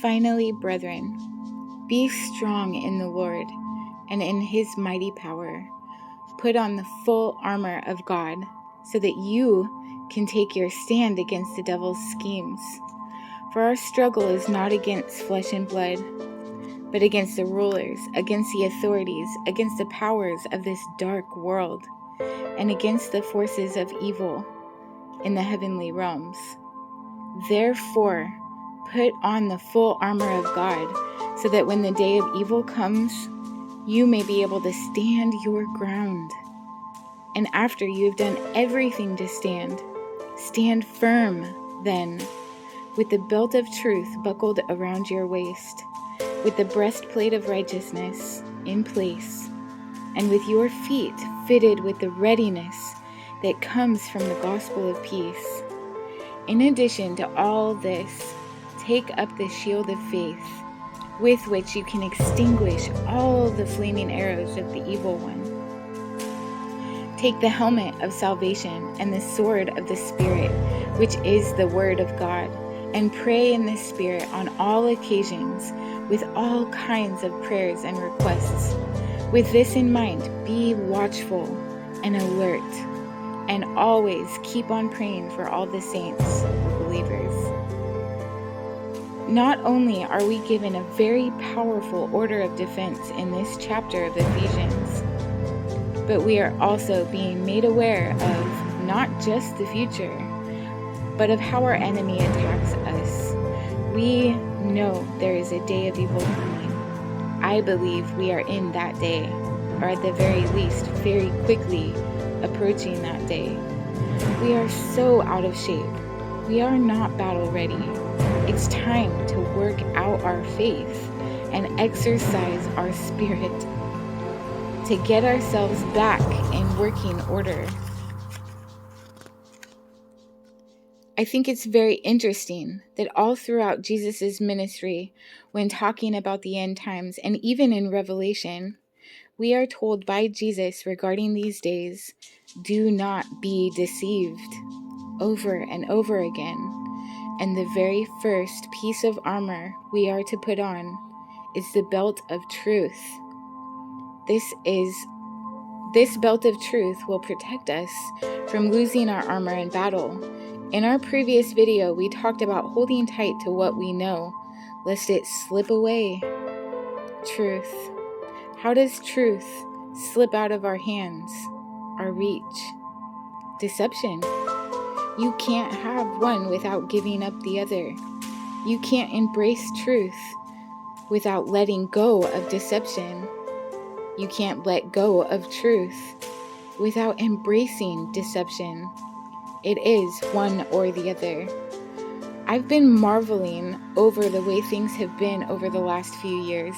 Finally, brethren, be strong in the Lord and in his mighty power. Put on the full armor of God so that you can take your stand against the devil's schemes. For our struggle is not against flesh and blood, but against the rulers, against the authorities, against the powers of this dark world, and against the forces of evil in the heavenly realms. Therefore, put on the full armor of God, so that when the day of evil comes, you may be able to stand your ground. And after you have done everything to stand, stand firm then, with the belt of truth buckled around your waist, with the breastplate of righteousness in place, and with your feet fitted with the readiness that comes from the gospel of peace. In addition to all this, take up the shield of faith, with which you can extinguish all the flaming arrows of the evil one. Take the helmet of salvation and the sword of the Spirit, which is the word of God, and pray in the Spirit on all occasions with all kinds of prayers and requests. With this in mind, be watchful and alert, and always keep on praying for all the saints or believers. Not only are we given a very powerful order of defense in this chapter of Ephesians, but we are also being made aware of not just the future, but of how our enemy attacks us. We know there is a day of evil coming. I believe we are in that day, or at the very least, very quickly approaching that day. We are so out of shape. We are not battle ready. It's time to work out our faith and exercise our spirit to get ourselves back in working order. I think it's very interesting that all throughout Jesus' ministry, when talking about the end times, and even in Revelation, we are told by Jesus regarding these days, do not be deceived, over and over again. And the very first piece of armor we are to put on is the belt of truth. This belt of truth will protect us from losing our armor in battle. In our previous video, we talked about holding tight to what we know, lest it slip away. Truth. How does truth slip out of our hands, our reach? Deception. You can't have one without giving up the other. You can't embrace truth without letting go of deception. You can't let go of truth without embracing deception. It is one or the other. I've been marveling over the way things have been over the last few years,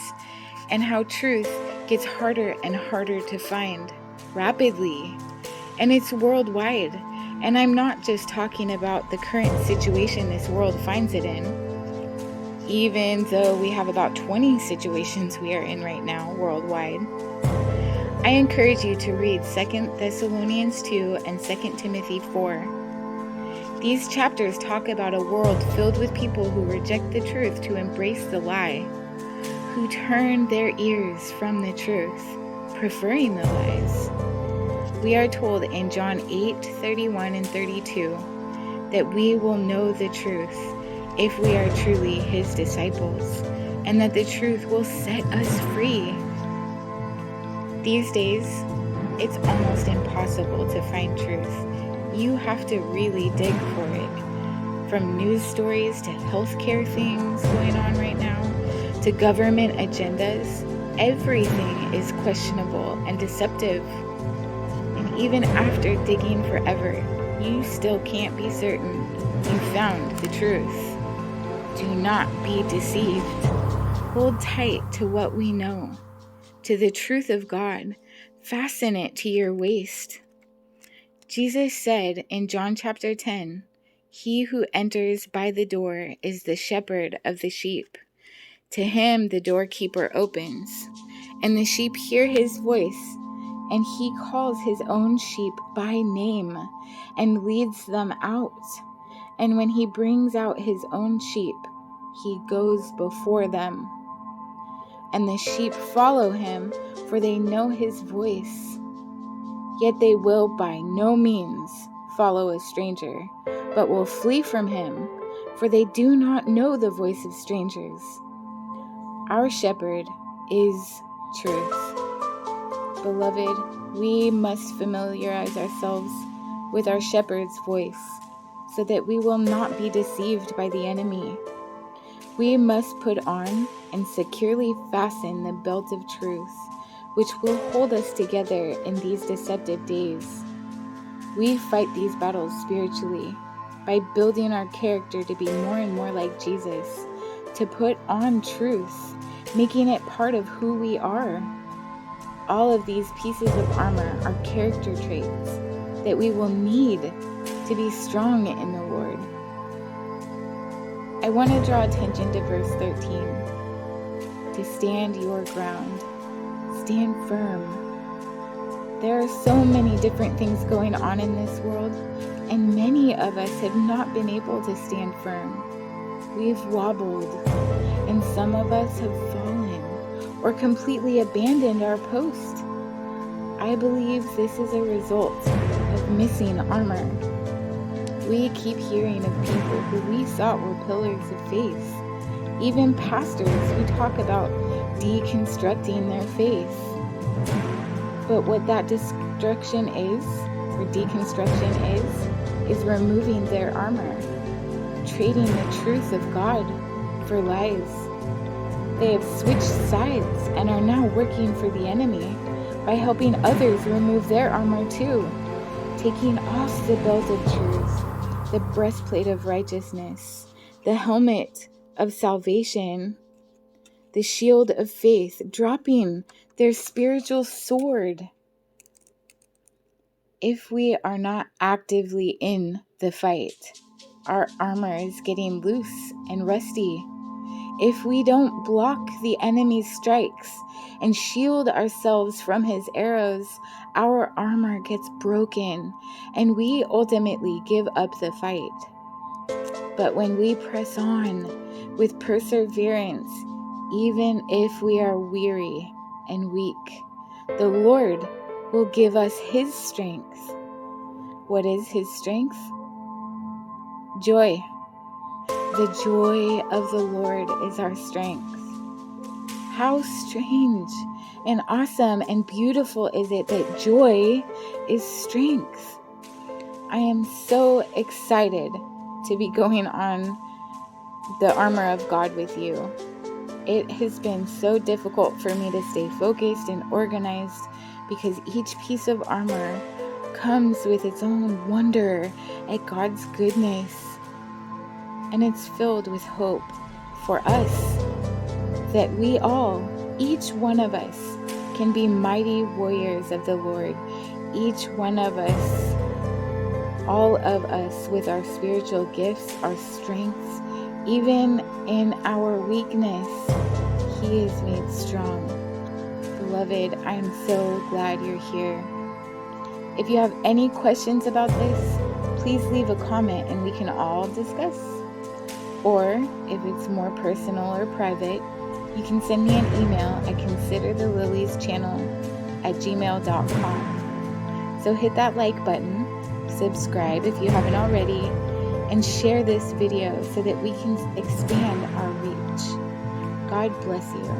and how truth gets harder and harder to find rapidly. And it's worldwide. And I'm not just talking about the current situation this world finds it in, even though we have about 20 situations we are in right now worldwide. I encourage you to read 2 Thessalonians 2 and 2 Timothy 4. These chapters talk about a world filled with people who reject the truth to embrace the lie, who turn their ears from the truth, preferring the lies. We are told in John 8:31 and 32 that we will know the truth if we are truly his disciples, and that the truth will set us free. These days, it's almost impossible to find truth. You have to really dig for it. From news stories to healthcare things going on right now, to government agendas, everything is questionable and deceptive. And even after digging forever, you still can't be certain you found the truth. Do not be deceived. Hold tight to what we know, to the truth of God. Fasten it to your waist. Jesus said in John chapter 10, "He who enters by the door is the shepherd of the sheep. To him the doorkeeper opens, and the sheep hear his voice, and he calls his own sheep by name and leads them out. And when he brings out his own sheep, He goes before them, and the sheep follow him, for they know his voice. Yet they will by no means follow a stranger, but will flee from him, for they do not know the voice of strangers. Our shepherd is truth. Beloved, we must familiarize ourselves with our shepherd's voice, so that we will not be deceived by the enemy. We must put on and securely fasten the belt of truth, which will hold us together in these deceptive days. We fight these battles spiritually by building our character to be more and more like Jesus, to put on truth, making it part of who we are. All of these pieces of armor are character traits that we will need to be strong in the Lord. I want to draw attention to verse 13. To stand your ground. Stand firm. There are so many different things going on in this world, and many of us have not been able to stand firm. We've wobbled, and some of us have fallen or completely abandoned our post. I believe this is a result of missing armor. We keep hearing of people who we thought were pillars of faith, even pastors who talk about deconstructing their faith. But what that deconstruction is removing their armor, trading the truth of God for lies. They have switched sides and are now working for the enemy by helping others remove their armor too, taking off the belt of truth, the breastplate of righteousness, the helmet of salvation, the shield of faith, dropping their spiritual sword. If we are not actively in the fight, our armor is getting loose and rusty. If we don't block the enemy's strikes and shield ourselves from his arrows, our armor gets broken and we ultimately give up the fight. But when we press on with perseverance, even if we are weary and weak, the Lord will give us his strength. What is his strength? Joy. The joy of the Lord is our strength. How strange and awesome and beautiful is it that joy is strength. I am so excited to be going on the armor of God with you. It has been so difficult for me to stay focused and organized because each piece of armor comes with its own wonder at God's goodness. And it's filled with hope for us that we all, each one of us, can be mighty warriors of the Lord. Each one of us, all of us with our spiritual gifts, our strengths, even in our weakness, he is made strong. Beloved, I am so glad you're here. If you have any questions about this, please leave a comment and we can all discuss. Or if it's more personal or private, you can send me an email at considerthelilies@gmail.com. So hit that like button, subscribe if you haven't already, and share this video so that we can expand our reach. God bless you.